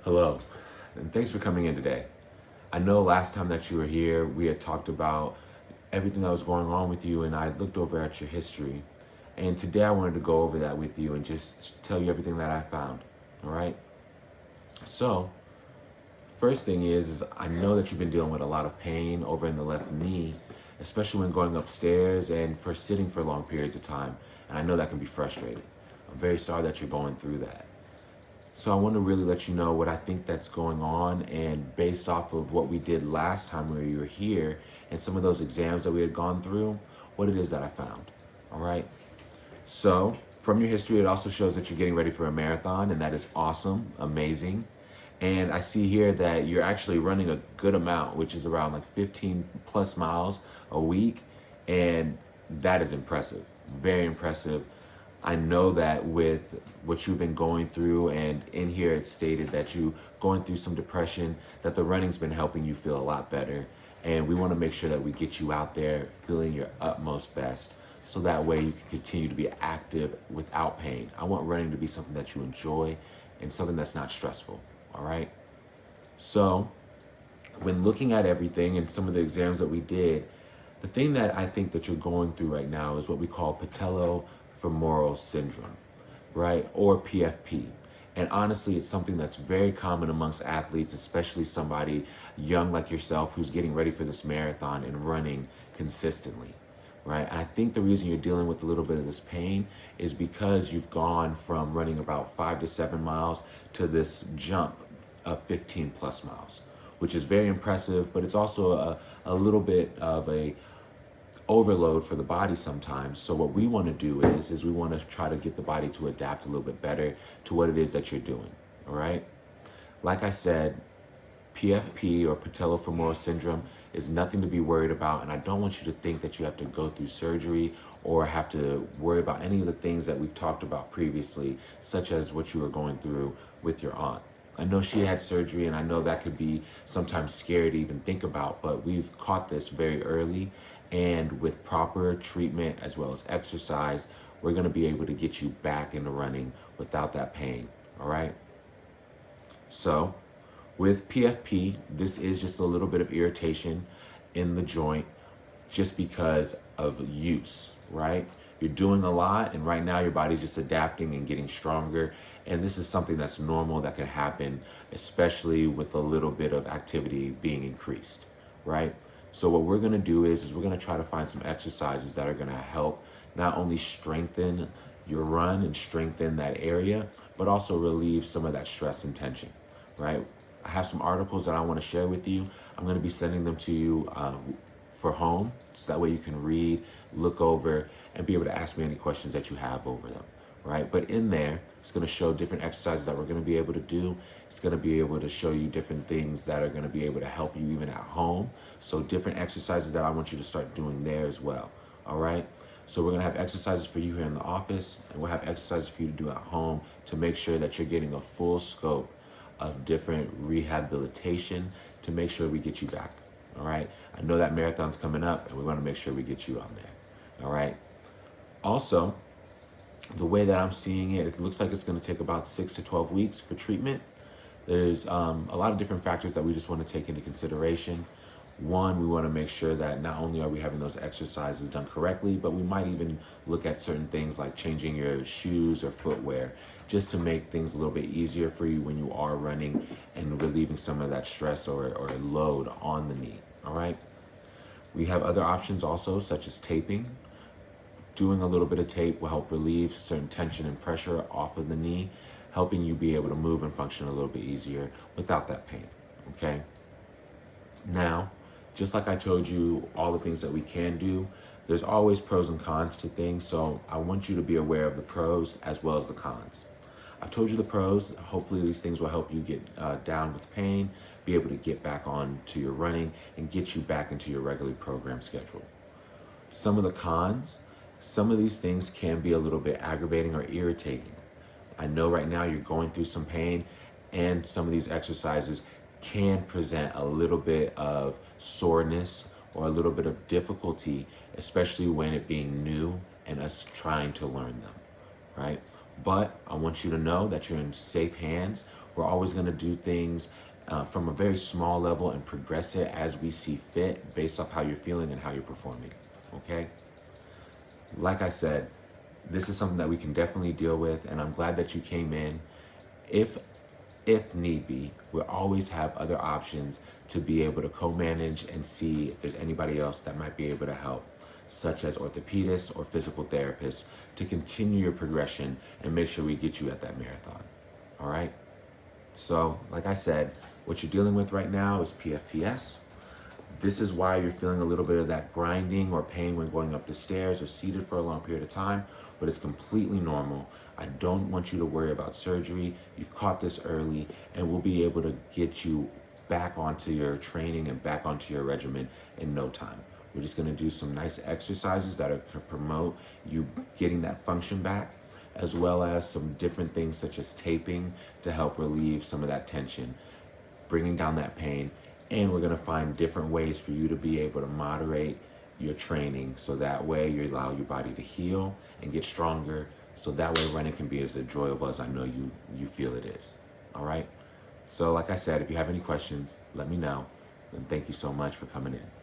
Hello, and thanks for coming in today. I know last time that you were here, we had talked about everything that was going on with you, and I looked over at your history. And today I wanted to go over that with you and just tell you everything that I found. All right? So, first thing is I know that you've been dealing with a lot of pain over in the left knee, especially when going upstairs and for sitting for long periods of time. And I know that can be frustrating. I'm very sorry that you're going through that. So I want to really let you know what I think that's going on, and based off of what we did last time where you were here and some of those exams that we had gone through, what it is that I found. All right. So from your history, it also shows that you're getting ready for a marathon, and that is awesome, amazing. And I see here that you're actually running a good amount, which is around like 15 plus miles a week. And that is impressive, very impressive. I know that with what you've been going through, and in here it stated that you going through some depression, that the running's been helping you feel a lot better. And we want to make sure that we get you out there feeling your utmost best, so that way you can continue to be active without pain. I want running to be something that you enjoy and something that's not stressful. All right. So when looking at everything and some of the exams that we did, the thing that I think that you're going through right now is what we call patellofemoral syndrome, right? Or PFP. And honestly, it's something that's very common amongst athletes, especially somebody young like yourself who's getting ready for this marathon and running consistently, right? And I think the reason you're dealing with a little bit of this pain is because you've gone from running about 5 to 7 miles to this jump of 15 plus miles, which is very impressive, but it's also a little bit of a overload for the body sometimes. So what we want to do is we want to try to get the body to adapt a little bit better to what it is that you're doing. All right. Like I said, PFP or patellofemoral syndrome is nothing to be worried about, and I don't want you to think that you have to go through surgery or have to worry about any of the things that we've talked about previously, such as what you were going through with your aunt. I know she had surgery, and I know that could be sometimes scary to even think about, but we've caught this very early, and with proper treatment as well as exercise, we're going to be able to get you back into running without that pain. All right. So with PFP, this is just a little bit of irritation in the joint just because of use, right? You're doing a lot, and right now your body's just adapting and getting stronger. And this is something that's normal that can happen, especially with a little bit of activity being increased, right? So what we're gonna do is we're gonna try to find some exercises that are gonna help not only strengthen your run and strengthen that area, but also relieve some of that stress and tension, right? I have some articles that I want to share with you. I'm going to be sending them to you for home, so that way you can read, look over, and be able to ask me any questions that you have over them, right? But in there, it's going to show different exercises that we're going to be able to do. It's going to be able to show you different things that are going to be able to help you even at home. So different exercises that I want you to start doing there as well, all right? So we're going to have exercises for you here in the office, and we'll have exercises for you to do at home to make sure that you're getting a full scope of different rehabilitation to make sure we get you back. All right. I know that marathon's coming up, and we want to make sure we get you on there. All right. Also, the way that I'm seeing it, it looks like it's going to take about 6 to 12 weeks for treatment. There's a lot of different factors that we just want to take into consideration. One, we want to make sure that not only are we having those exercises done correctly, but we might even look at certain things like changing your shoes or footwear, just to make things a little bit easier for you when you are running and relieving some of that stress or load on the knee. All right. We have other options also, such as taping. Doing a little bit of tape will help relieve certain tension and pressure off of the knee, helping you be able to move and function a little bit easier without that pain. Okay. Now, just like I told you, all the things that we can do, there's always pros and cons to things. So I want you to be aware of the pros as well as the cons. I've told you the pros. Hopefully these things will help you get down with pain, be able to get back on to your running, and get you back into your regularly programmed schedule. Some of the cons, some of these things can be a little bit aggravating or irritating. I know right now you're going through some pain, and some of these exercises can present a little bit of soreness or a little bit of difficulty, especially when it being new and us trying to learn them, right? But I want you to know that you're in safe hands. We're always going to do things from a very small level and progress it as we see fit based off how you're feeling and how you're performing. Okay? Like I said, this is something that we can definitely deal with, and I'm glad that you came in. If need be, we'll always have other options to be able to co-manage and see if there's anybody else that might be able to help, such as orthopedists or physical therapists, to continue your progression and make sure we get you at that marathon. All right? So, like I said, what you're dealing with right now is PFPS. This is why you're feeling a little bit of that grinding or pain when going up the stairs or seated for a long period of time, but it's completely normal. I don't want you to worry about surgery. You've caught this early, and we'll be able to get you back onto your training and back onto your regimen in no time. We're just gonna do some nice exercises that are gonna promote you getting that function back, as well as some different things such as taping to help relieve some of that tension, bringing down that pain. And we're gonna find different ways for you to be able to moderate your training so that way you allow your body to heal and get stronger, so that way running can be as enjoyable as I know you feel it is. All right? So like I said, if you have any questions, let me know. And thank you so much for coming in.